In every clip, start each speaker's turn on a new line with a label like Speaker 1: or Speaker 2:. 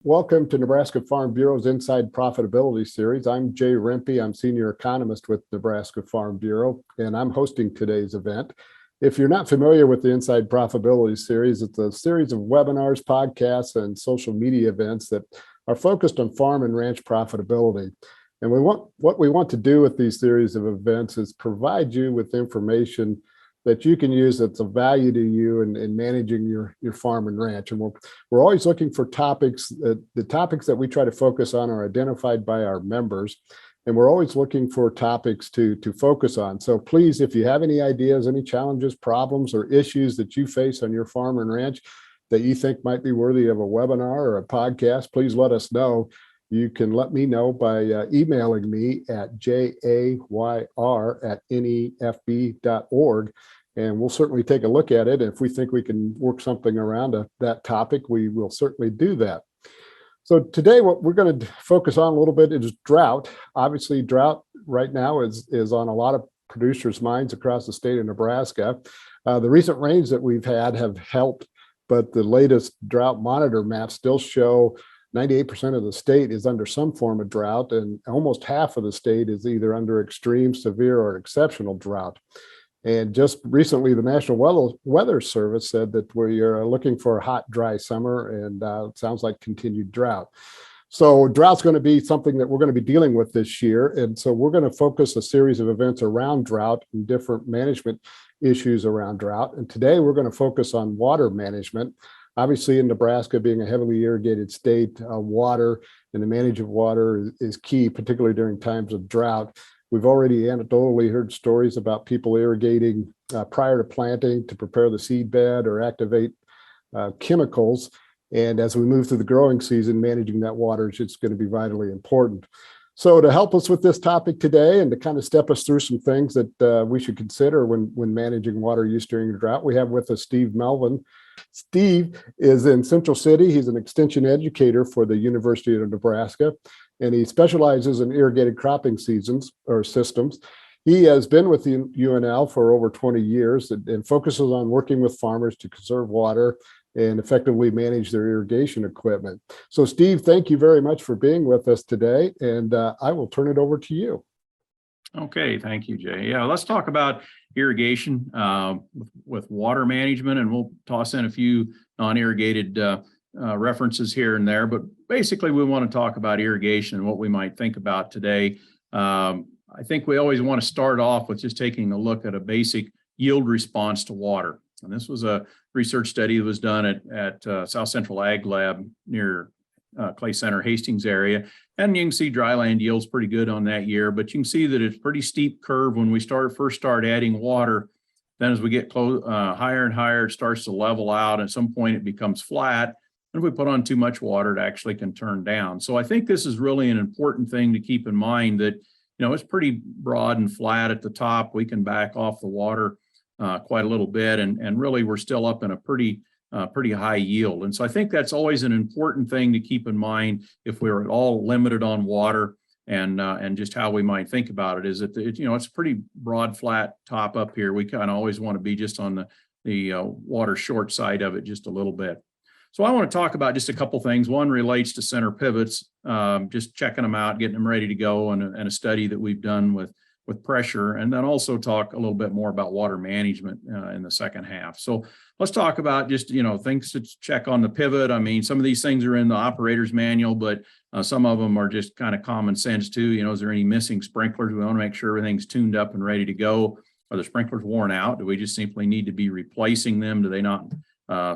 Speaker 1: Welcome to Nebraska Farm Bureau's Inside Profitability Series. I'm Jay Rempe. I'm Senior Economist with Nebraska Farm Bureau, and I'm hosting today's event. If you're not familiar with the Inside Profitability Series, it's a series of webinars, podcasts, and social media events that are focused on farm and ranch profitability. And what we want to do with these series of events is provide you with information that you can use that's of value to you in managing your farm and ranch. And we're always looking for topics. The topics that we try to focus on are identified by our members, and we're always looking for topics to focus on. So please, if you have any ideas, any challenges, problems, or issues that you face on your farm and ranch that you think might be worthy of a webinar or a podcast, please let us know. You can let me know by emailing me at jayr@nefb.org, and we'll certainly take a look at it. If we think we can work something around that topic, we will certainly do that. So today, what we're going to focus on a little bit is drought. Obviously, drought right now is on a lot of producers' minds across the state of Nebraska. The recent rains that we've had have helped, but the latest drought monitor maps still show 98% of the state is under some form of drought, and almost half of the state is either under extreme, severe, or exceptional drought. And just recently, the National Weather Service said that we are looking for a hot, dry summer, and it sounds like continued drought. So drought's going to be something that we're going to be dealing with this year. And so we're going to focus a series of events around drought and different management issues around drought. And today we're going to focus on water management. Obviously, in Nebraska, being a heavily irrigated state, water and the management of water is key, particularly during times of drought. We've already anecdotally heard stories about people irrigating prior to planting to prepare the seed bed or activate chemicals. And as we move through the growing season, managing that water is just going to be vitally important. So to help us with this topic today and to kind of step us through some things that we should consider when managing water use during a drought, we have with us Steve Melvin. Steve is in Central City. He's an extension educator for the University of Nebraska, and he specializes in irrigated cropping seasons or systems. He has been with the UNL for over 20 years and focuses on working with farmers to conserve water and effectively manage their irrigation equipment. So Steve, thank you very much for being with us today, and I will turn it over to you.
Speaker 2: Okay, thank you, Jay. Yeah, let's talk about irrigation with water management, and we'll toss in a few non-irrigated references here and there. But basically, we want to talk about irrigation and what we might think about today. I think we always want to start off with just taking a look at a basic yield response to water. And this was a research study that was done at South Central Ag Lab near Clay Center, Hastings area. And you can see dryland yields pretty good on that year, but you can see that it's a pretty steep curve when we first start adding water. Then as we get higher and higher, it starts to level out. At some point, it becomes flat. And if we put on too much water, it actually can turn down. So I think this is really an important thing to keep in mind that, it's pretty broad and flat at the top. We can back off the water quite a little bit, and really we're still up in a pretty high yield. And so I think that's always an important thing to keep in mind if we're at all limited on water, and just how we might think about it is that it's a pretty broad, flat top up here. We kind of always want to be just on the water short side of it just a little bit. So I want to talk about just a couple things. One relates to center pivots, just checking them out, getting them ready to go, and a study that we've done with pressure, and then also talk a little bit more about water management in the second half. So let's talk about just, things to check on the pivot. I mean, some of these things are in the operator's manual, but some of them are just kind of common sense too. Is there any missing sprinklers? We want to make sure everything's tuned up and ready to go. Are the sprinklers worn out? Do we just simply need to be replacing them? Do they not,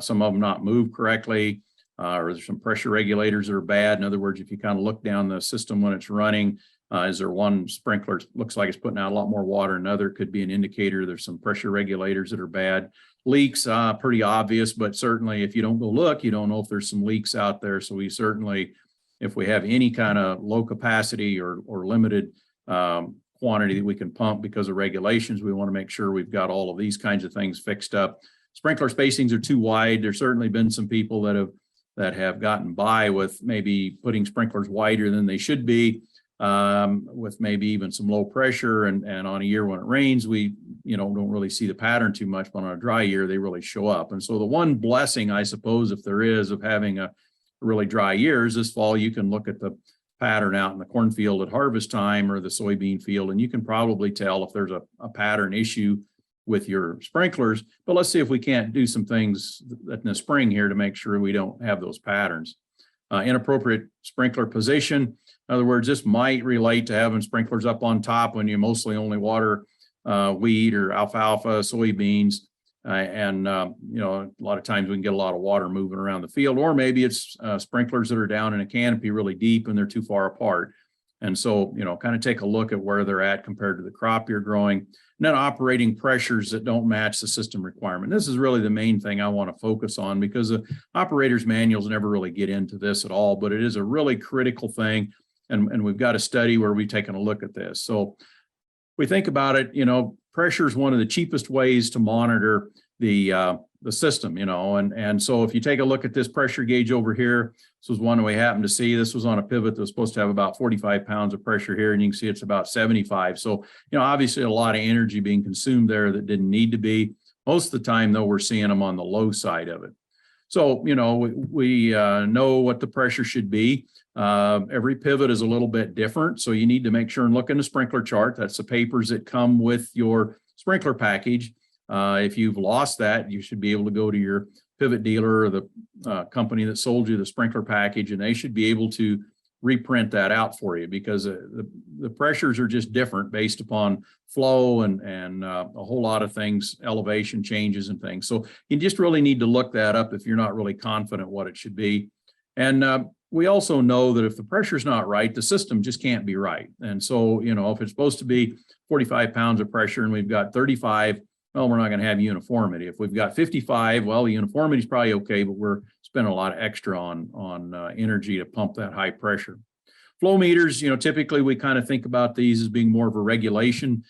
Speaker 2: some of them not move correctly? Or there's some pressure regulators that are bad. In other words, if you kind of look down the system when it's running, is there one sprinkler looks like it's putting out a lot more water, another could be an indicator there's some pressure regulators that are bad. Leaks, pretty obvious, but certainly if you don't go look, you don't know if there's some leaks out there. So we certainly, if we have any kind of low capacity or limited quantity that we can pump because of regulations, we want to make sure we've got all of these kinds of things fixed up. Sprinkler spacings are too wide. There's certainly been some people that have gotten by with maybe putting sprinklers wider than they should be, with maybe even some low pressure, and on a year when it rains, we don't really see the pattern too much, but on a dry year they really show up. And so the one blessing, I suppose, if there is, of having a really dry years. This fall, you can look at the pattern out in the cornfield at harvest time or the soybean field, and you can probably tell if there's a pattern issue with your sprinklers. But let's see if we can't do some things in the spring here to make sure we don't have those patterns. Inappropriate sprinkler position. In other words, this might relate to having sprinklers up on top when you mostly only water wheat or alfalfa, soybeans. You know, a lot of times we can get a lot of water moving around the field, or maybe it's sprinklers that are down in a canopy really deep and they're too far apart. And so, you know, kind of take a look at where they're at compared to the crop you're growing. And then operating pressures that don't match the system requirement. This is really the main thing I want to focus on, because the operator's manuals never really get into this at all, but it is a really critical thing. And we've got a study where we've taken a look at this. So we think about it, you know, pressure is one of the cheapest ways to monitor the system, you know, and so if you take a look at this pressure gauge over here, this was one we happened to see. This was on a pivot that was supposed to have about 45 pounds of pressure here, and you can see it's about 75. So, you know, obviously a lot of energy being consumed there that didn't need to be. Most of the time, though, we're seeing them on the low side of it. So, you know, we know what the pressure should be. Every pivot is a little bit different. So you need to make sure and look in the sprinkler chart. That's the papers that come with your sprinkler package. If you've lost that, you should be able to go to your pivot dealer or the company that sold you the sprinkler package, and they should be able to reprint that out for you, because the pressures are just different based upon flow and a whole lot of things, elevation changes and things. So you just really need to look that up if you're not really confident what it should be. And we also know that if the pressure's not right, the system just can't be right. And so, you know, if it's supposed to be 45 pounds of pressure and we've got 35, well, we're not going to have uniformity. If we've got 55, well, the uniformity is probably okay, but we're spending a lot of extra on energy to pump that high pressure. Flow meters, you know, typically we kind of think about these as being more of a regulation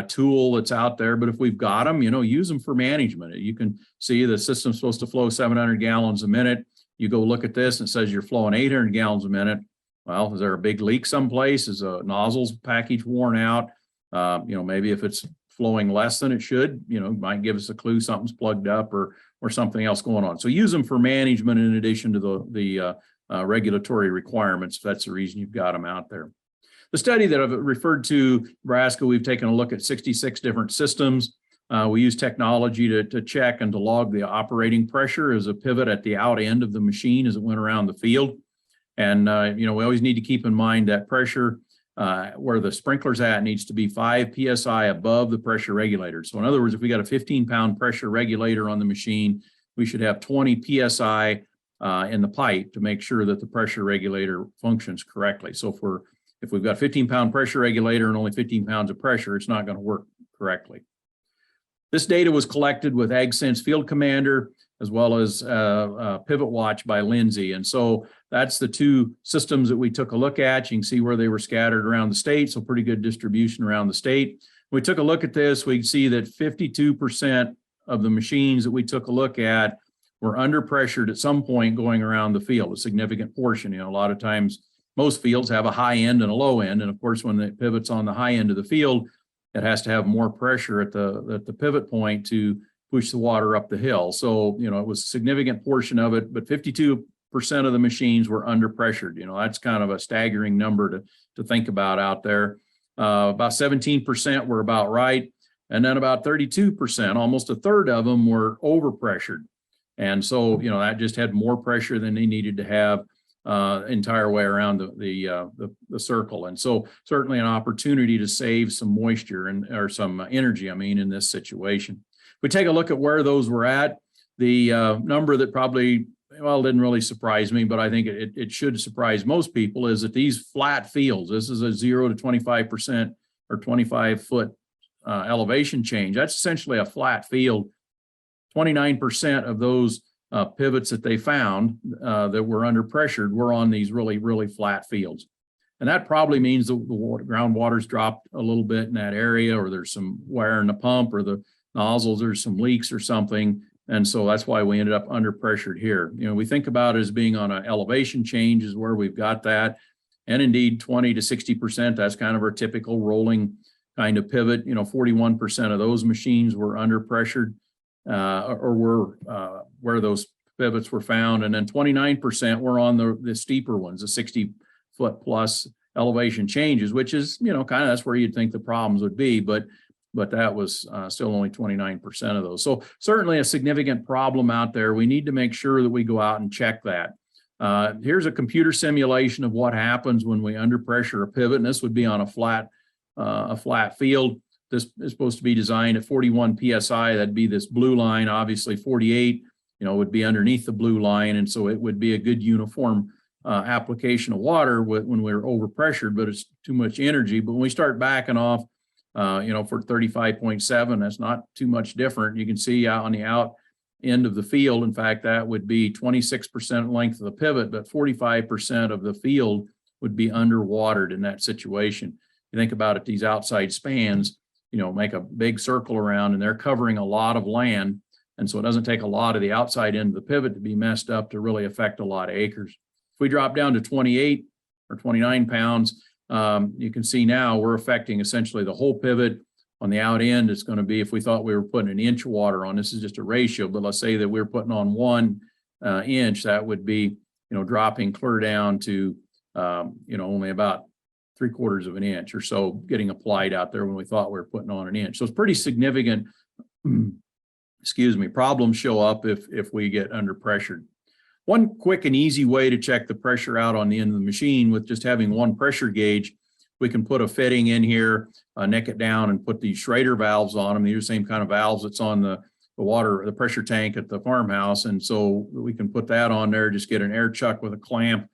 Speaker 2: tool that's out there, but if we've got them, you know, use them for management. You can see the system's supposed to flow 700 gallons a minute. You go look at this and it says you're flowing 800 gallons a minute. Well, is there a big leak someplace? Is a nozzles package worn out? You know, maybe if it's flowing less than it should, you know, might give us a clue something's plugged up or something else going on. So use them for management in addition to the regulatory requirements, if that's the reason you've got them out there. The study that I've referred to, Nebraska, we've taken a look at 66 different systems. We use technology to check and to log the operating pressure as a pivot at the out end of the machine as it went around the field. And, you know, we always need to keep in mind that pressure where the sprinkler's at needs to be 5 PSI above the pressure regulator. So in other words, if we got a 15-pound pressure regulator on the machine, we should have 20 PSI in the pipe to make sure that the pressure regulator functions correctly. So if we've got a 15-pound pressure regulator and only 15 pounds of pressure, it's not going to work correctly. This data was collected with AgSense Field Commander as well as Pivot Watch by Lindsay. And so that's the two systems that we took a look at. You can see where they were scattered around the state, so pretty good distribution around the state. We took a look at this, we see that 52% of the machines that we took a look at were under pressured at some point going around the field, a significant portion. You know, a lot of times most fields have a high end and a low end. And of course, when it pivots on the high end of the field, it has to have more pressure at the pivot point to push the water up the hill. So, you know, it was a significant portion of it, but 52% of the machines were under pressured. You know, that's kind of a staggering number to think about out there. About 17% were about right. And then about 32%, almost a third of them were over pressured. And so, you know, that just had more pressure than they needed to have entire way around the circle. And so certainly an opportunity to save some moisture or some energy, I mean, in this situation. We take a look at where those were at. The number that probably, well, didn't really surprise me, but I think it should surprise most people is that these flat fields, this is a 0 to 25% or 25-foot elevation change. That's essentially a flat field. 29% of those pivots that they found that were under pressured were on these really, really flat fields. And that probably means the groundwater's dropped a little bit in that area, or there's some wear in the pump or the nozzles, there's some leaks or something. And so that's why we ended up under pressured here. You know, we think about it as being on an elevation change is where we've got that. And indeed 20 to 60%, that's kind of our typical rolling kind of pivot. You know, 41% of those machines were under pressured or were where those pivots were found, and then 29% were on the steeper ones, the 60-foot plus elevation changes, which is, kind of that's where you'd think the problems would be, but that was still only 29% of those. So certainly a significant problem out there. We need to make sure that we go out and check that. Here's a computer simulation of what happens when we underpressure a pivot, and this would be on a flat field. This is supposed to be designed at 41 PSI. That'd be this blue line. Obviously 48, would be underneath the blue line. And so it would be a good uniform application of water when we're overpressured, but it's too much energy. But when we start backing off, for 35.7, that's not too much different. You can see out on the out end of the field, in fact, that would be 26% length of the pivot, but 45% of the field would be underwatered in that situation. You think about it, these outside spans, make a big circle around, and they're covering a lot of land. And so it doesn't take a lot of the outside end of the pivot to be messed up to really affect a lot of acres. If we drop down to 28 or 29 pounds, you can see now we're affecting essentially the whole pivot. On the out end, it's going to be, if we thought we were putting an inch of water on, this is just a ratio, but let's say that we're putting on 1 inch, that would be, dropping clear down to, only about 3/4 of an inch or so getting applied out there when we thought we were putting on an inch. So it's pretty significant, problems show up if we get under pressured. One quick and easy way to check the pressure out on the end of the machine with just having one pressure gauge, we can put a fitting in here, neck it down, and put these Schrader valves on them. These are the same kind of valves that's on the pressure tank at the farmhouse. And so we can put that on there, just get an air chuck with a clamp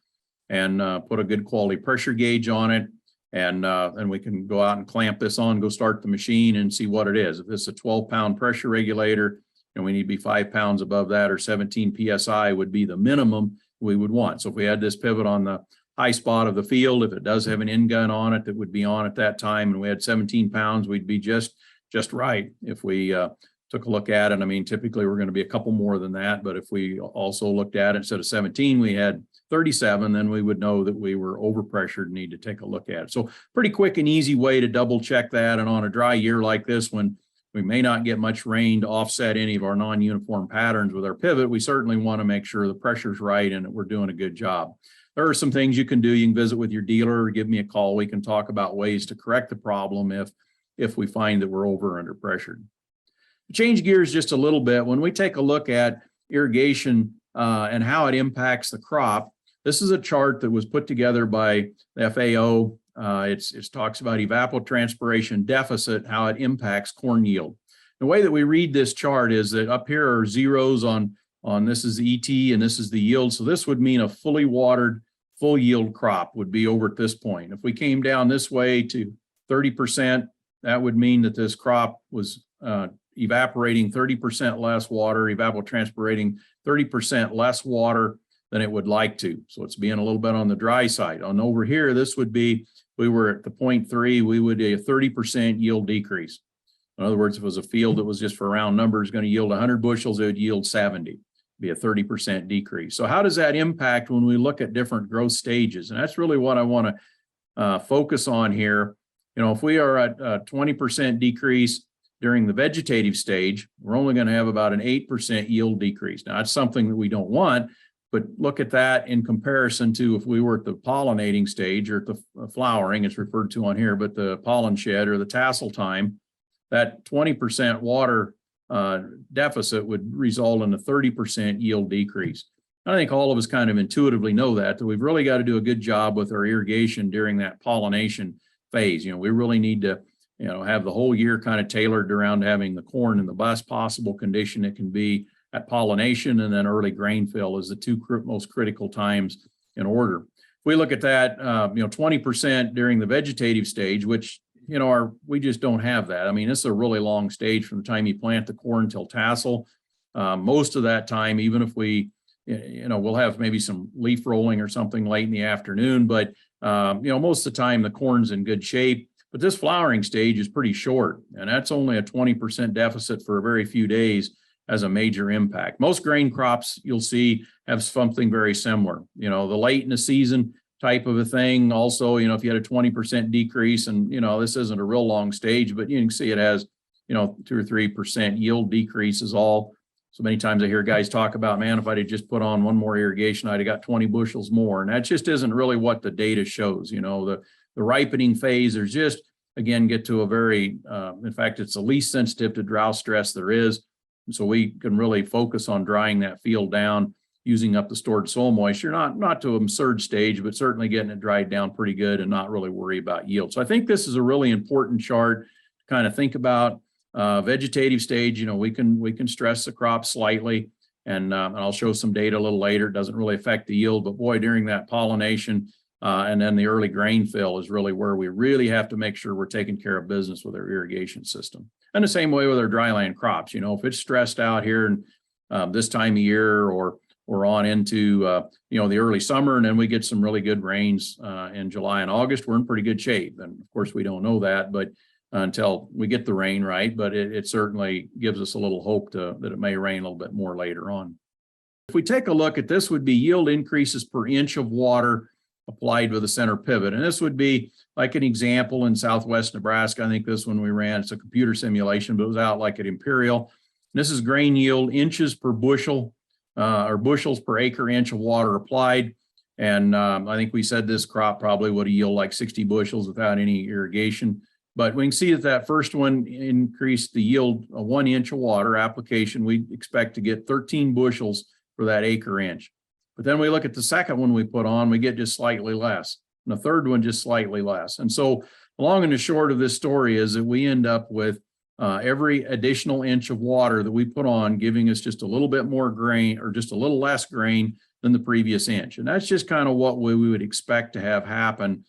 Speaker 2: and put a good quality pressure gauge on it. And we can go out and clamp this on, go start the machine and see what it is. If it's a 12-pound pressure regulator, and we need to be 5 pounds above that, or 17 PSI would be the minimum we would want. So if we had this pivot on the high spot of the field, if it does have an end gun on it that would be on at that time, and we had 17 pounds, we'd be just right. If we took a look at it, I mean, typically we're going to be a couple more than that, but if we also looked at it, instead of 17, we had 37, then we would know that we were overpressured and need to take a look at it. So pretty quick and easy way to double check that. And on a dry year like this, when we may not get much rain to offset any of our non-uniform patterns with our pivot, we certainly want to make sure the pressure's right and that we're doing a good job. There are some things you can do. You can visit with your dealer or give me a call. We can talk about ways to correct the problem if we find that we're over or under pressured. Change gears just a little bit. When we take a look at irrigation and how it impacts the crop, this is a chart that was put together by the FAO. It talks about evapotranspiration deficit, how it impacts corn yield. The way that we read this chart is that up here are zeros on this is the ET and this is the yield. So this would mean a fully watered, full yield crop would be over at this point. If we came down this way to 30%, that would mean that this crop was evaporating 30% less water, evapotranspirating 30% less water than it would like to. So it's being a little bit on the dry side. On over here, this would be, we were at the 0.3, we would a 30% yield decrease. In other words, if it was a field that was just for round numbers going to yield 100 bushels, it would yield 70, be a 30% decrease. So how does that impact when we look at different growth stages? And that's really what I want to focus on here. You know, if we are at a 20% decrease during the vegetative stage, we're only going to have about an 8% yield decrease. Now, that's something that we don't want, but look at that in comparison to if we were at the pollinating stage or at the flowering, it's referred to on here, but the pollen shed or the tassel time, that 20% water deficit would result in a 30% yield decrease. I think all of us kind of intuitively know that we've really got to do a good job with our irrigation during that pollination phase. You know, we really need to, you know, have the whole year kind of tailored around having the corn in the best possible condition it can be at pollination, and then early grain fill is the two most critical times in order. If we look at that, you know, 20% during the vegetative stage, which, you know, we just don't have that. I mean, this is a really long stage from the time you plant the corn till tassel. Most of that time, even if we, you know, we'll have maybe some leaf rolling or something late in the afternoon, but, you know, most of the time the corn's in good shape. But this flowering stage is pretty short, and that's only a 20% deficit for a very few days as a major impact. Most grain crops you'll see have something very similar. You know, the late in the season type of a thing. Also, you know, if you had a 20% decrease, and, you know, this isn't a real long stage, but you can see it has, you know, 2 or 3% yield decrease is all. So many times I hear guys talk about, man, if I'd have just put on one more irrigation, I'd have got 20 bushels more. And that just isn't really what the data shows. You know, the ripening phase, there's just, again, get to a very, in fact, it's the least sensitive to drought stress there is. And so we can really focus on drying that field down, using up the stored soil moisture, not to an absurd stage, but certainly getting it dried down pretty good and not really worry about yield. So I think this is a really important chart to kind of think about. Vegetative stage, you know, we can stress the crop slightly, and I'll show some data a little later. It doesn't really affect the yield, but boy, during that pollination and then the early grain fill is really where we really have to make sure we're taking care of business with our irrigation system. And the same way with our dryland crops. You know, if it's stressed out here and this time of year, or we're on into you know, the early summer, and then we get some really good rains in July and August, we're in pretty good shape. And of course, we don't know that, but until we get the rain right, but it certainly gives us a little hope that it may rain a little bit more later on. If we take a look at this, would be yield increases per inch of water applied with a center pivot. And this would be like an example in Southwest Nebraska. I think this one we ran, it's a computer simulation, but it was out like at Imperial. This is grain yield inches per bushel or bushels per acre inch of water applied. And I think we said this crop probably would yield like 60 bushels without any irrigation. But we can see that first one increased the yield of 1 inch of water application. We expect to get 13 bushels for that acre inch. But then we look at the second one we put on, we get just slightly less. And the third one just slightly less. And so the long and the short of this story is that we end up with every additional inch of water that we put on giving us just a little bit more grain, or just a little less grain than the previous inch. And that's just kind of what we would expect to have happen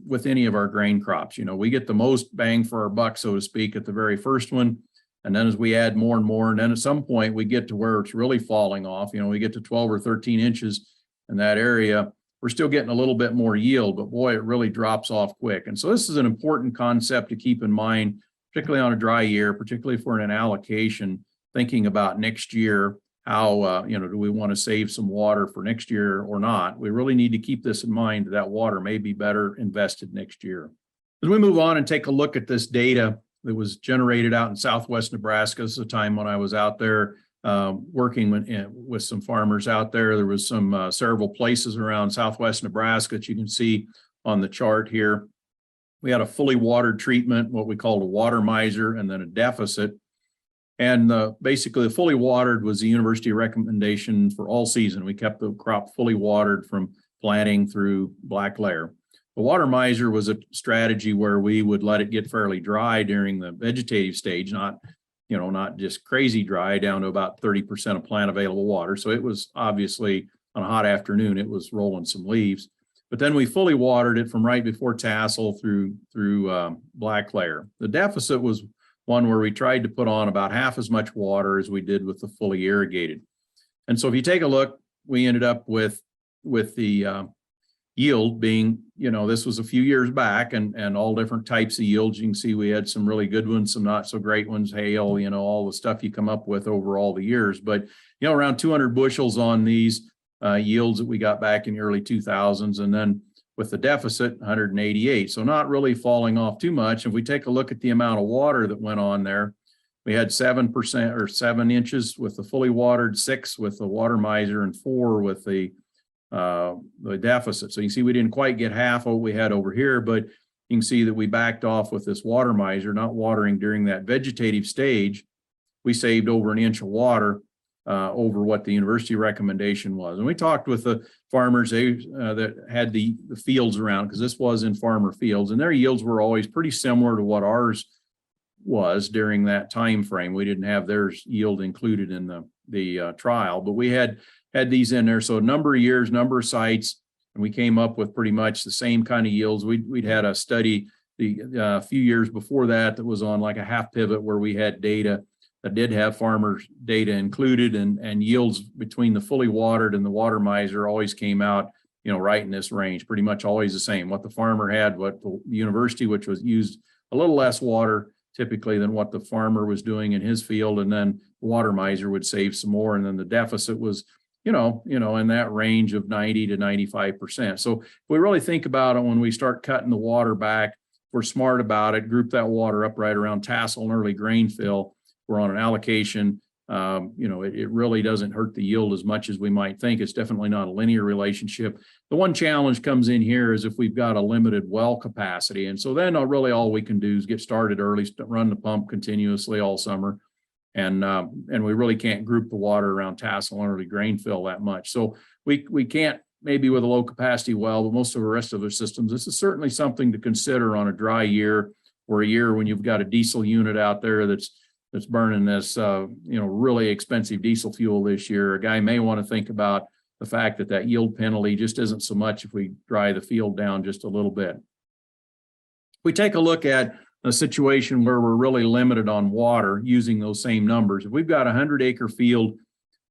Speaker 2: with any of our grain crops. You know, we get the most bang for our buck, so to speak, at the very first one. And then as we add more and more, and then at some point we get to where it's really falling off, you know, we get to 12 or 13 inches in that area, we're still getting a little bit more yield, but boy, it really drops off quick. And so this is an important concept to keep in mind, particularly on a dry year, particularly for an allocation, thinking about next year, how, you know, do we want to save some water for next year or not? We really need to keep this in mind, that water may be better invested next year. As we move on and take a look at this data that was generated out in Southwest Nebraska, this is a time when I was out there working with some farmers out there. There was some several places around Southwest Nebraska that you can see on the chart here. We had a fully watered treatment, what we called a water miser, and then a deficit. And basically, the fully watered was the university recommendation for all season. We kept the crop fully watered from planting through black layer. The water miser was a strategy where we would let it get fairly dry during the vegetative stage, not just crazy dry, down to about 30% of plant available water. So it was obviously on a hot afternoon, it was rolling some leaves. But then we fully watered it from right before tassel through black layer. The deficit was one where we tried to put on about half as much water as we did with the fully irrigated. And so if you take a look, we ended up with the yield being, you know, this was a few years back, and all different types of yields. You can see we had some really good ones, some not so great ones, hail, you know, all the stuff you come up with over all the years. But, you know, around 200 bushels on these yields that we got back in the early 2000s. And then with the deficit, 188. So not really falling off too much. If we take a look at the amount of water that went on there, we had 7% or 7 inches with the fully watered, 6 with the water miser, and 4 with the deficit. So you see we didn't quite get half of what we had over here, but you can see that we backed off with this water miser, not watering during that vegetative stage. We saved over an inch of water over what the university recommendation was. And we talked with the farmers that had the fields around, because this was in farmer fields, and their yields were always pretty similar to what ours was during that time frame. We didn't have theirs yield included in the trial, but we had these in there. So a number of years, number of sites, and we came up with pretty much the same kind of yields. We'd had a study a few years before that was on like a half pivot, where we had data that did have farmers data included, and yields between the fully watered and the water miser always came out, you know, right in this range, pretty much always the same. What the farmer had, what the university, which was used a little less water typically than what the farmer was doing in his field, and then the water miser would save some more, and then the deficit was, you know, in that range of 90 to 95%. So if we really think about it, when we start cutting the water back, we're smart about it, group that water up right around tassel and early grain fill. We're on an allocation, it really doesn't hurt the yield as much as we might think. It's definitely not a linear relationship. The one challenge comes in here is if we've got a limited well capacity. And so then really all we can do is get started early, run the pump continuously all summer. And we really can't group the water around tassel and early grain fill that much. So we can't maybe with a low capacity well, but most of the rest of the systems, this is certainly something to consider on a dry year or a year when you've got a diesel unit out there that's burning this, really expensive diesel fuel this year. A guy may want to think about the fact that yield penalty just isn't so much if we dry the field down just a little bit. We take a look at a situation where we're really limited on water using those same numbers. If we've got a 100-acre field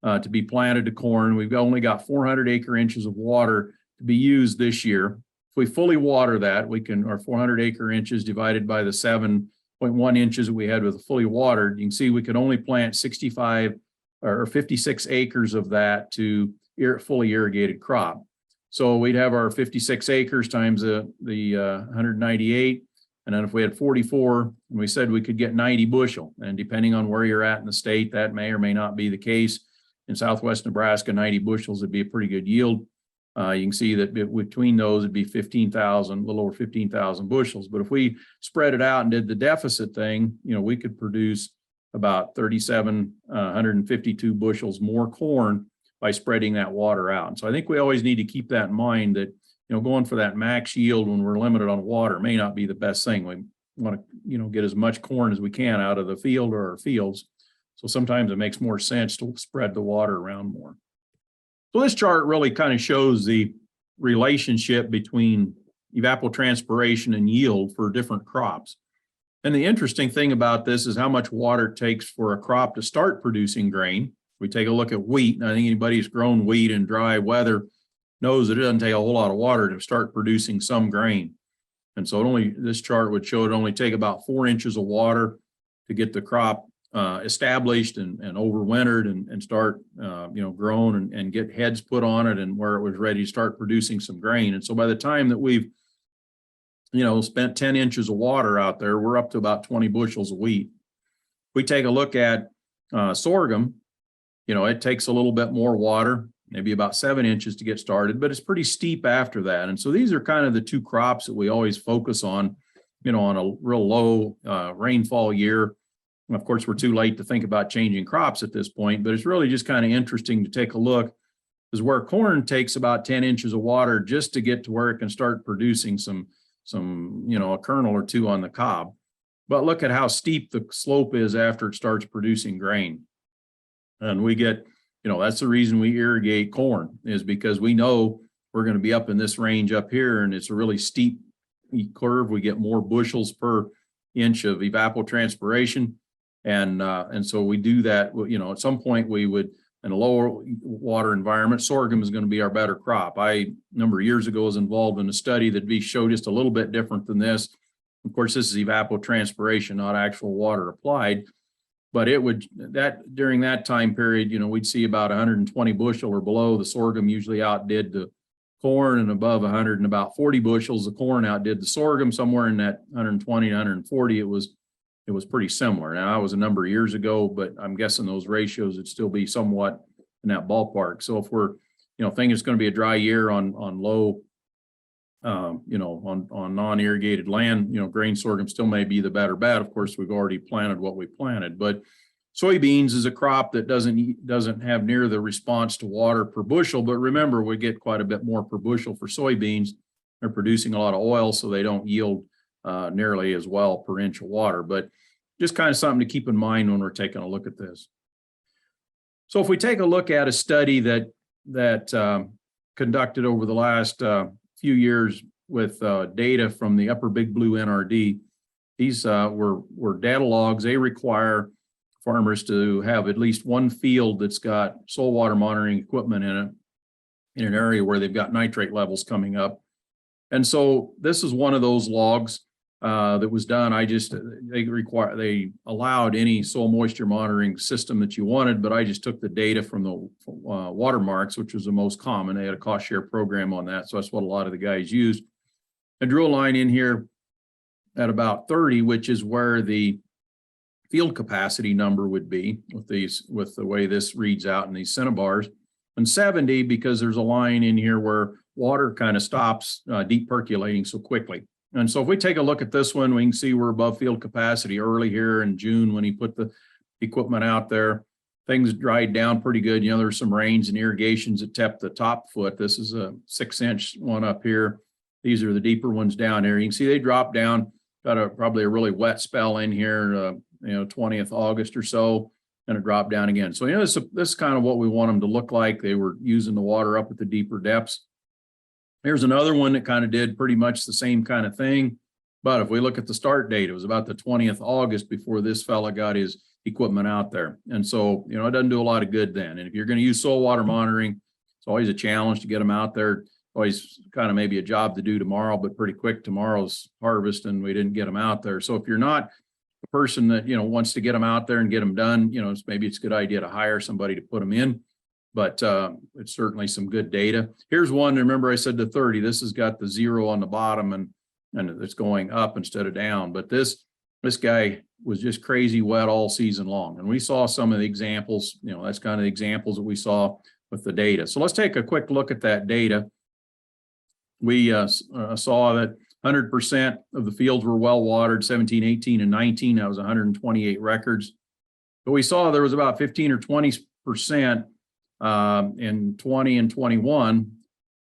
Speaker 2: to be planted to corn, we've only got 400 acre inches of water to be used this year. If we fully water that, we can, our 400 acre inches divided by the 7.1 inches that we had with fully watered, you can see we could only plant 65 or 56 acres of that to fully irrigated crop. So we'd have our 56 acres times the 198. And then if we had 44, and we said we could get 90 bushel, and depending on where you're at in the state, that may or may not be the case. In Southwest Nebraska, 90 bushels would be a pretty good yield. You can see that between those, it'd be 15,000, a little over 15,000 bushels. But if we spread it out and did the deficit thing, we could produce about 3,752 bushels more corn by spreading that water out. And so I think we always need to keep that in mind that, going for that max yield when we're limited on water may not be the best thing. We want to, get as much corn as we can out of the field or our fields. So sometimes it makes more sense to spread the water around more. So this chart really kind of shows the relationship between evapotranspiration and yield for different crops. And the interesting thing about this is how much water it takes for a crop to start producing grain. We take a look at wheat, and I think anybody who's grown wheat in dry weather knows that it doesn't take a whole lot of water to start producing some grain. And so this chart would show it only take about 4 inches of water to get the crop established and overwintered and start, grown and get heads put on it and where it was ready to start producing some grain. And so by the time that we've, spent 10 inches of water out there, we're up to about 20 bushels of wheat. We take a look at sorghum, it takes a little bit more water, maybe about 7 inches to get started, but it's pretty steep after that. And so these are kind of the two crops that we always focus on, on a real low rainfall year. And of course, we're too late to think about changing crops at this point, but it's really just kind of interesting to take a look is where corn takes about 10 inches of water just to get to where it can start producing some, a kernel or two on the cob. But look at how steep the slope is after it starts producing grain. And we get, that's the reason we irrigate corn is because we know we're going to be up in this range up here and it's a really steep curve. We get more bushels per inch of evapotranspiration. And so we do that, at some point we would, in a lower water environment, sorghum is going to be our better crop. A number of years ago was involved in a study that showed just a little bit different than this. Of course, this is evapotranspiration, not actual water applied. But during that time period, we'd see about 120 bushel or below. The sorghum usually outdid the corn, and above 100 and about 40 bushels, the corn outdid the sorghum. Somewhere in that 120 to 140, it was pretty similar. Now, that was a number of years ago, but I'm guessing those ratios would still be somewhat in that ballpark. So if we're, thinking it's going to be a dry year on low, on non-irrigated land, grain sorghum still may be the better bet. Of course, we've already planted what we planted, but soybeans is a crop that doesn't have near the response to water per bushel. But remember, we get quite a bit more per bushel for soybeans. They're producing a lot of oil, so they don't yield nearly as well per inch of water, but just kind of something to keep in mind when we're taking a look at this. So if we take a look at a study that conducted over the last few years with data from the Upper Big Blue NRD, these were data logs. They require farmers to have at least one field that's got soil water monitoring equipment in it in an area where they've got nitrate levels coming up. And so this is one of those logs that was done. They allowed any soil moisture monitoring system that you wanted, but I just took the data from the watermarks, which was the most common. They had a cost share program on that. So that's what a lot of the guys used. I drew a line in here at about 30, which is where the field capacity number would be with the way this reads out in these centibars, and 70 because there's a line in here where water kind of stops deep percolating so quickly. And so if we take a look at this one, we can see we're above field capacity early here in June when he put the equipment out there. Things dried down pretty good. You know, there's some rains and irrigations that tapped the top foot. This is a 6-inch one up here. These are the deeper ones down here. You can see they dropped down, got probably a really wet spell in here, 20th August or so, and it dropped down again. So, this is kind of what we want them to look like. They were using the water up at the deeper depths. Here's another one that kind of did pretty much the same kind of thing. But if we look at the start date, it was about the 20th August before this fella got his equipment out there. And so, it doesn't do a lot of good then. And if you're going to use soil water monitoring, it's always a challenge to get them out there. Always kind of maybe a job to do tomorrow, but pretty quick tomorrow's harvest and we didn't get them out there. So if you're not a person that, wants to get them out there and get them done, maybe it's a good idea to hire somebody to put them in. But it's certainly some good data. Here's one. Remember I said the 30. This has got the 0 on the bottom and it's going up instead of down. But this guy was just crazy wet all season long. And we saw some of the examples, that's kind of the examples that we saw with the data. So let's take a quick look at that data. We saw that 100% of the fields were well watered, 17, 18, and 19. That was 128 records. But we saw there was about 15 or 20% in 20 and 21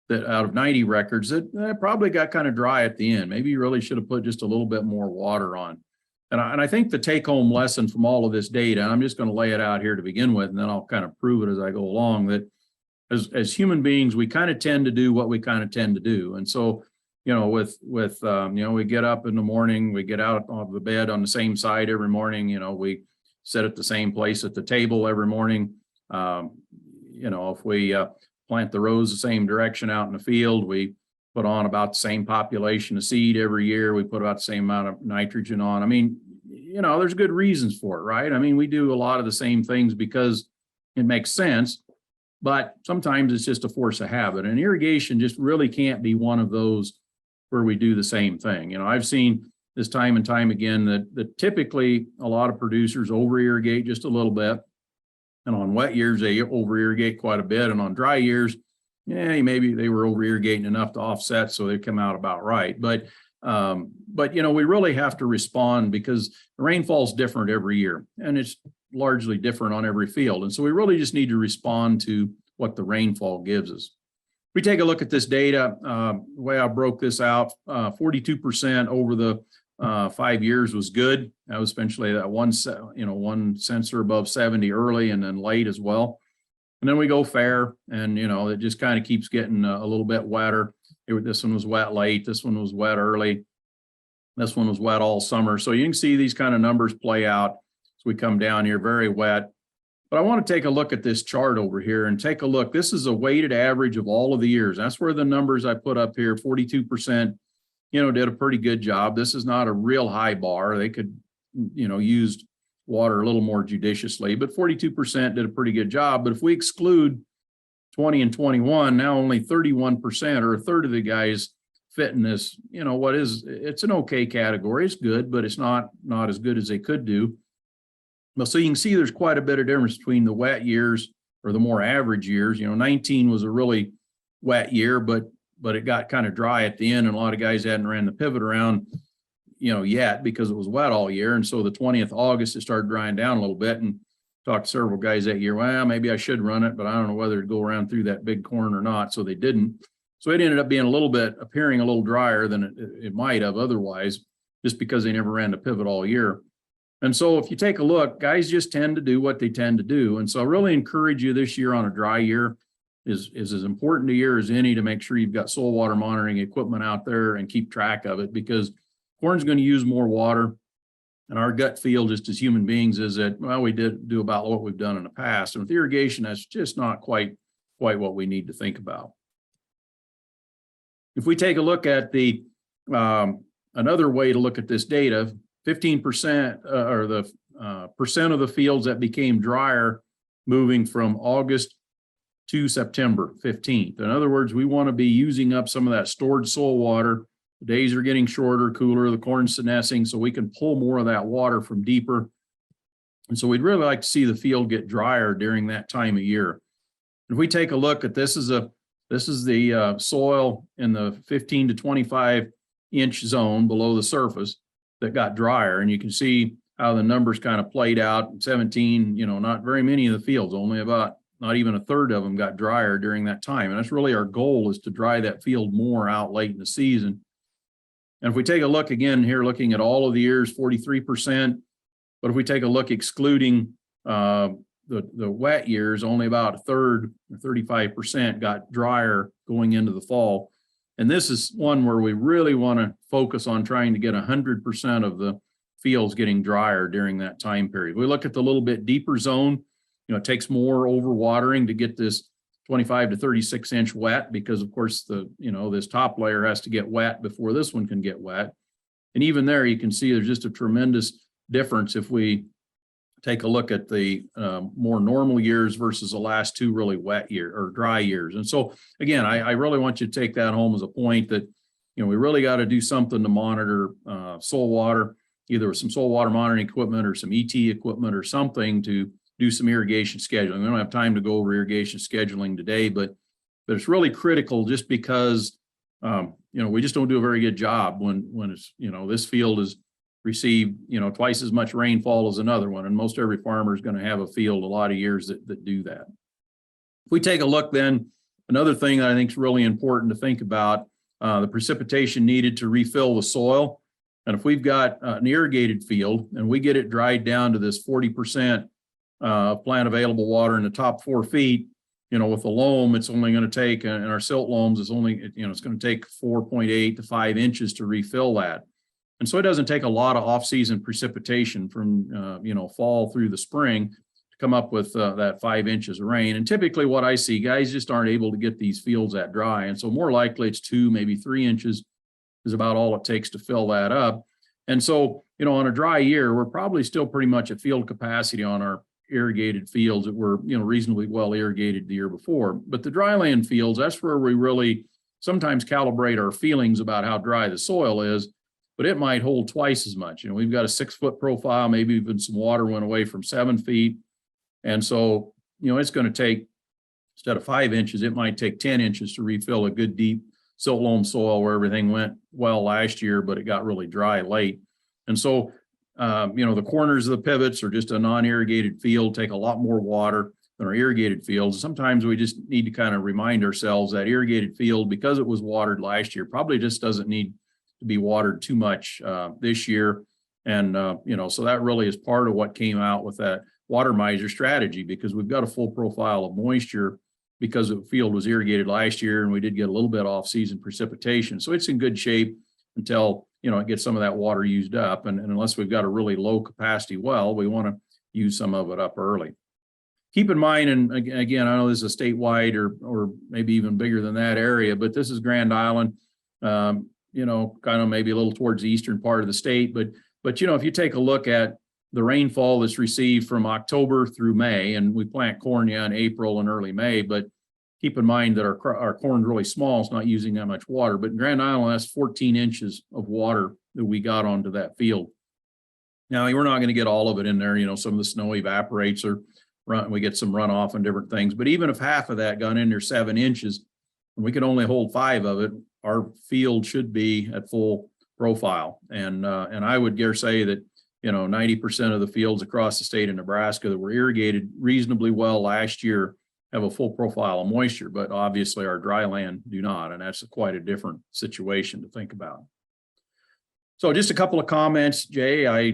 Speaker 2: that out of 90 records that probably got kind of dry at the end. Maybe you really should have put just a little bit more water on. And I think the take-home lesson from all of this data, and I'm just going to lay it out here to begin with, and then I'll kind of prove it as I go along, that as human beings, we kind of tend to do what we kind of tend to do. And so, we get up in the morning, we get out of the bed on the same side every morning, we sit at the same place at the table every morning. If we plant the rows the same direction out in the field, we put on about the same population of seed every year. We put about the same amount of nitrogen on. I mean, there's good reasons for it, right? I mean, we do a lot of the same things because it makes sense, but sometimes it's just a force of habit. And irrigation just really can't be one of those where we do the same thing. I've seen this time and time again that typically a lot of producers over irrigate just a little bit. And on wet years, they over irrigate quite a bit. And on dry years, maybe they were over irrigating enough to offset, so they come out about right. But we really have to respond because the rainfall is different every year, and it's largely different on every field. And so we really just need to respond to what the rainfall gives us. We take a look at this data. The way I broke this out, 42% over the 5 years was good. That was essentially that one sensor above 70 early and then late as well. And then we go fair, and it just kind of keeps getting a little bit wetter. This one was wet late. This one was wet early. This one was wet all summer. So you can see these kind of numbers play out as we come down here, very wet. But I want to take a look at this chart over here and take a look. This is a weighted average of all of the years. That's where the numbers I put up here, 42%, did a pretty good job. This is not a real high bar. They could, used water a little more judiciously, but 42% did a pretty good job. But if we exclude 20 and 21, now only 31% or a third of the guys fit in this, it's an okay category. It's good, but it's not as good as they could do. Well, so you can see there's quite a bit of difference between the wet years or the more average years. 19 was a really wet year, but it got kind of dry at the end, and a lot of guys hadn't ran the pivot around, yet because it was wet all year. And so the 20th August, it started drying down a little bit, and talked to several guys that year. Well, maybe I should run it, but I don't know whether to go around through that big corn or not. So they didn't. So it ended up being appearing a little drier than it might have otherwise, just because they never ran the pivot all year. And so if you take a look, guys just tend to do what they tend to do. And so I really encourage you this year on a dry year is as important a year as any to make sure you've got soil water monitoring equipment out there and keep track of it, because corn's going to use more water. And our gut feel just as human beings is that, well, we did do about what we've done in the past. And with irrigation, that's just not quite what we need to think about. If we take a look at the another way to look at this data, 15% or the percent of the fields that became drier moving from August to September 15th. In other words, we want to be using up some of that stored soil water. The days are getting shorter, cooler, the corn's senescing, so we can pull more of that water from deeper And so we'd really like to see the field get drier during that time of year. If we take a look at this is the soil in the 15 to 25 inch zone below the surface that got drier. And you can see how the numbers kind of played out. 17, not very many of the fields, only about not even a third of them got drier during that time. And that's really our goal, is to dry that field more out late in the season. And if we take a look again here, looking at all of the years, 43%, but if we take a look excluding the wet years, only about a third, 35% got drier going into the fall. And this is one where we really want to focus on trying to get 100% of the fields getting drier during that time period. We look at the little bit deeper zone. It takes more overwatering to get this 25 to 36 inch wet, because of course this top layer has to get wet before this one can get wet. And even there, you can see there's just a tremendous difference if we take a look at the more normal years versus the last two really wet year or dry years. And so again, I really want you to take that home as a point that, we really got to do something to monitor soil water, either with some soil water monitoring equipment or some ET equipment or something to do some irrigation scheduling. We don't have time to go over irrigation scheduling today, but it's really critical, just because, we just don't do a very good job when it's, this field is received, twice as much rainfall as another one. And most every farmer is going to have a field a lot of years that do that. If we take a look then, another thing that I think is really important to think about, the precipitation needed to refill the soil. And if we've got an irrigated field and we get it dried down to this 40% plant available water in the top 4 feet, with the loam, it's only going to take, and our silt loams is only, it's going to take 4.8 to 5 inches to refill that. And so it doesn't take a lot of off-season precipitation from, fall through the spring to come up with that 5 inches of rain. And typically what I see, guys just aren't able to get these fields that dry. And so more likely it's 2, maybe 3 inches is about all it takes to fill that up. And so, on a dry year, we're probably still pretty much at field capacity on our irrigated fields that were, reasonably well irrigated the year before. But the dryland fields, that's where we really sometimes calibrate our feelings about how dry the soil is, but it might hold twice as much. We've got a 6-foot profile, maybe even some water went away from 7 feet. And so, it's going to take, instead of 5 inches, it might take 10 inches to refill a good deep silt loam soil where everything went well last year, but it got really dry late. And so, the corners of the pivots are just a non-irrigated field, take a lot more water than our irrigated fields. Sometimes we just need to kind of remind ourselves that irrigated field, because it was watered last year, probably just doesn't need to be watered too much this year. And, so that really is part of what came out with that water miser strategy, because we've got a full profile of moisture because the field was irrigated last year and we did get a little bit off-season precipitation. So it's in good shape until, it gets some of that water used up. And unless we've got a really low capacity well, we want to use some of it up early. Keep in mind, and again, I know this is a statewide or maybe even bigger than that area, but this is Grand Island, kind of maybe a little towards the eastern part of the state. But if you take a look at the rainfall that's received from October through May, and we plant corn in April and early May, but keep in mind that our corn's really small. It's not using that much water, but in Grand Island, that's 14 inches of water that we got onto that field. Now, we're not going to get all of it in there. Some of the snow evaporates or we get some runoff and different things. But even if half of that got in there 7 inches, and we could only hold 5 of it, our field should be at full profile. And I would dare say that, 90% of the fields across the state of Nebraska that were irrigated reasonably well last year have a full profile of moisture, but obviously our dry land do not. And that's quite a different situation to think about. So just a couple of comments, Jay. I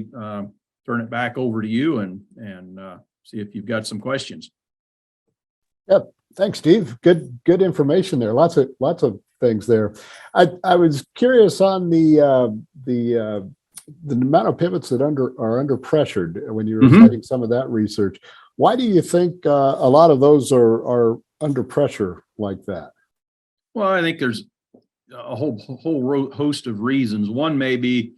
Speaker 2: turn it back over to you and see if you've got some questions.
Speaker 1: Yep. Thanks, Steve. Good information there. Lots of things there. I was curious on the amount of pivots that are under pressured when you were citing some of that research. Why do you think a lot of those are under pressure like that?
Speaker 2: Well, I think there's a whole host of reasons. One may be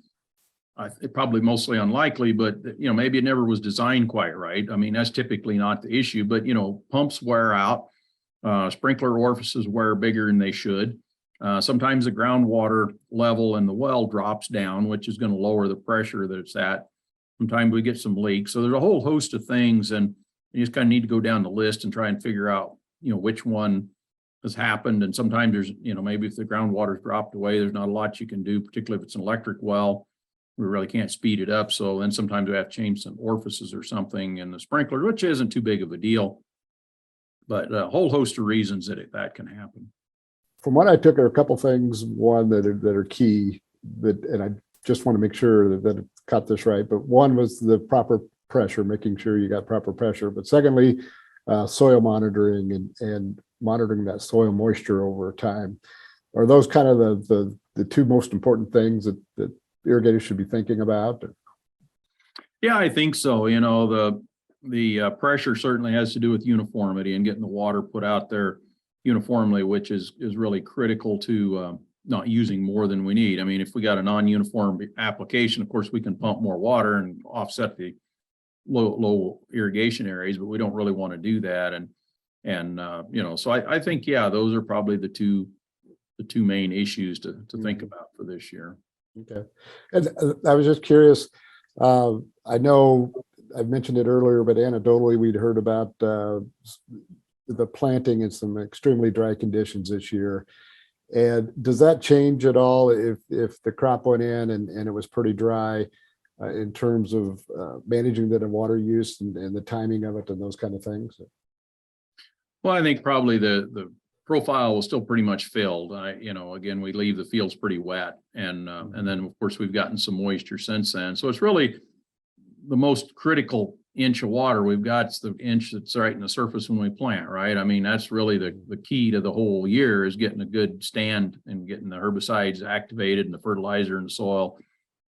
Speaker 2: probably mostly unlikely, but maybe it never was designed quite right. I mean, that's typically not the issue, but pumps wear out, sprinkler orifices wear bigger than they should. Sometimes the groundwater level in the well drops down, which is going to lower the pressure that it's at. Sometimes we get some leaks. So there's a whole host of things, and you just kind of need to go down the list and try and figure out, which one has happened. And sometimes there's, maybe if the groundwater's dropped away, there's not a lot you can do, particularly if it's an electric well. We really can't speed it up. So then sometimes we have to change some orifices or something in the sprinkler, which isn't too big of a deal. But a whole host of reasons that can happen.
Speaker 1: From what I took are a couple things, one that are key, and I just want to make sure that I got this right, but one was the proper pressure, making sure you got proper pressure. But secondly, soil monitoring and monitoring that soil moisture over time. Are those kind of the two most important things that irrigators should be thinking about?
Speaker 2: Yeah, I think so. The pressure certainly has to do with uniformity and getting the water put out there uniformly, which is really critical to not using more than we need. I mean, if we got a non-uniform application, of course, we can pump more water and offset the low irrigation areas, but we don't really want to do that. So I think, yeah, those are probably the two main issues to think about for this year.
Speaker 1: Okay. And I was just curious, I know I mentioned it earlier, but anecdotally we'd heard about the planting in some extremely dry conditions this year. And does that change at all if the crop went in and it was pretty dry in terms of managing the water use and the timing of it and those kind of things?
Speaker 2: Well, I think probably the profile was still pretty much filled. Again, we leave the fields pretty wet, and then of course we've gotten some moisture since then. So it's really the most critical inch of water we've got. It's the inch that's right in the surface when we plant, right? I mean, that's really the key to the whole year, is getting a good stand and getting the herbicides activated and the fertilizer in the soil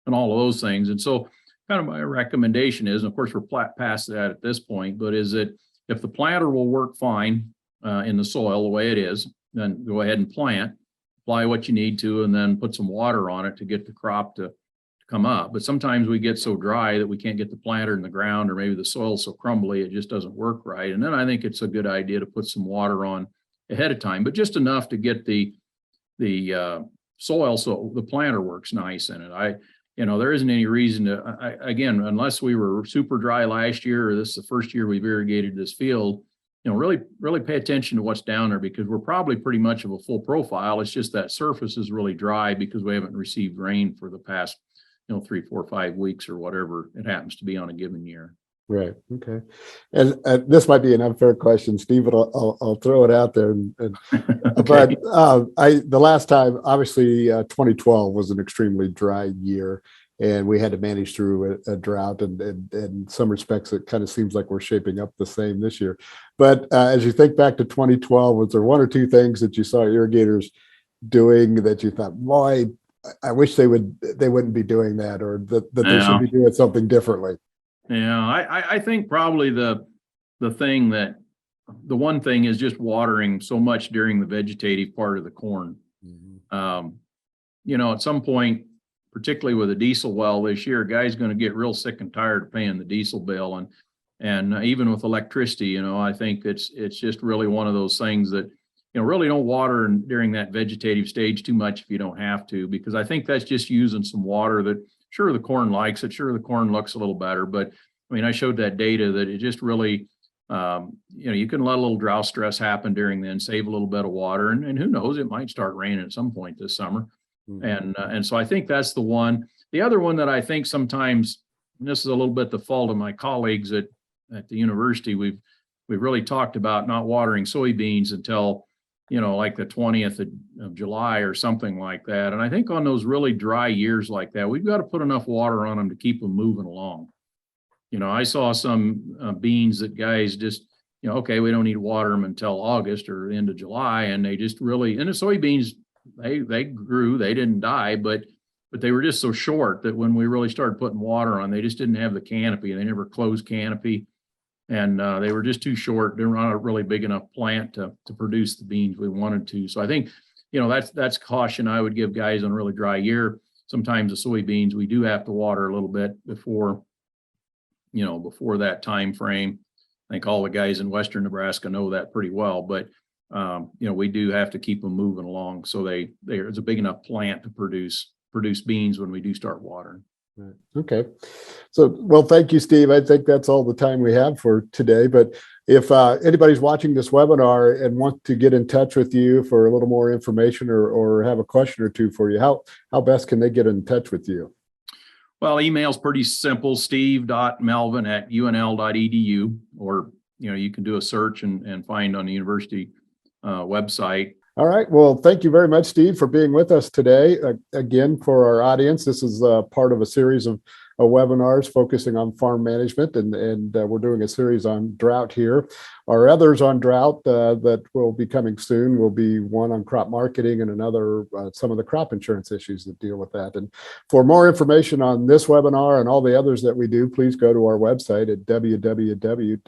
Speaker 2: and all of those things. And so kind of my recommendation is, and of course we're past that at this point, but is that if the planter will work fine in the soil the way it is, then go ahead and plant, apply what you need to, and then put some water on it to get the crop to come up. But sometimes we get so dry that we can't get the planter in the ground, or maybe the soil's so crumbly it just doesn't work right. And then I think it's a good idea to put some water on ahead of time, but just enough to get the soil so the planter works nice in it. There isn't any reason to, again, unless we were super dry last year, or this is the first year we've irrigated this field, really pay attention to what's down there, because we're probably pretty much of a full profile. It's just that surface is really dry because we haven't received rain for the past 3, 4, 5 weeks or whatever it happens to be on a given year.
Speaker 1: Right. Okay. And this might be an unfair question, Steve, but I'll throw it out there.
Speaker 2: Okay.
Speaker 1: But the last time, obviously, 2012 was an extremely dry year, and we had to manage through a drought. And in some respects, it kind of seems like we're shaping up the same this year. But as you think back to 2012, was there one or two things that you saw irrigators doing that you thought, boy, I wish they wouldn't be doing that, or that they should be doing something differently?
Speaker 2: Yeah, I think probably the one thing is just watering so much during the vegetative part of the corn. At some point, particularly with a diesel well this year, a guy's going to get real sick and tired of paying the diesel bill, and even with electricity, I think it's just really one of those things that really don't water during that vegetative stage too much if you don't have to, because I think that's just using some water that, sure, the corn likes it, sure, the corn looks a little better, but I mean, I showed that data that it just really, you can let a little drought stress happen during then, save a little bit of water, and who knows, it might start raining at some point this summer. And so I think that's the one. The other one that I think sometimes, and this is a little bit the fault of my colleagues at the university, we've really talked about not watering soybeans until like the 20th of July or something like that. And I think on those really dry years like that, we've got to put enough water on them to keep them moving along. I saw some beans that guys just, okay, we don't need to water them until August or the end of July. And they just really, and the soybeans, they grew, they didn't die, but they were just so short that when we really started putting water on, they just didn't have the canopy. They never closed canopy. And they were just too short. They were not a really big enough plant to produce the beans we wanted to. So I think, that's caution I would give guys on a really dry year. Sometimes the soybeans, we do have to water a little bit before that time frame. I think all the guys in Western Nebraska know that pretty well, but we do have to keep them moving along so there's a big enough plant to produce beans when we do start watering.
Speaker 1: Right. Okay. So, well, thank you, Steve. I think that's all the time we have for today. But if anybody's watching this webinar and want to get in touch with you for a little more information or have a question or two for you, how best can they get in touch with you?
Speaker 2: Well, email's pretty simple, steve.melvin@unl.edu, or, you can do a search and find on the university website.
Speaker 1: All right. Well, thank you very much, Steve, for being with us today. Again, for our audience, this is part of a series of webinars focusing on farm management, and we're doing a series on drought here. Our others on drought that will be coming soon will be one on crop marketing and another some of the crop insurance issues that deal with that. And for more information on this webinar and all the others that we do, please go to our website at www.nefb.org.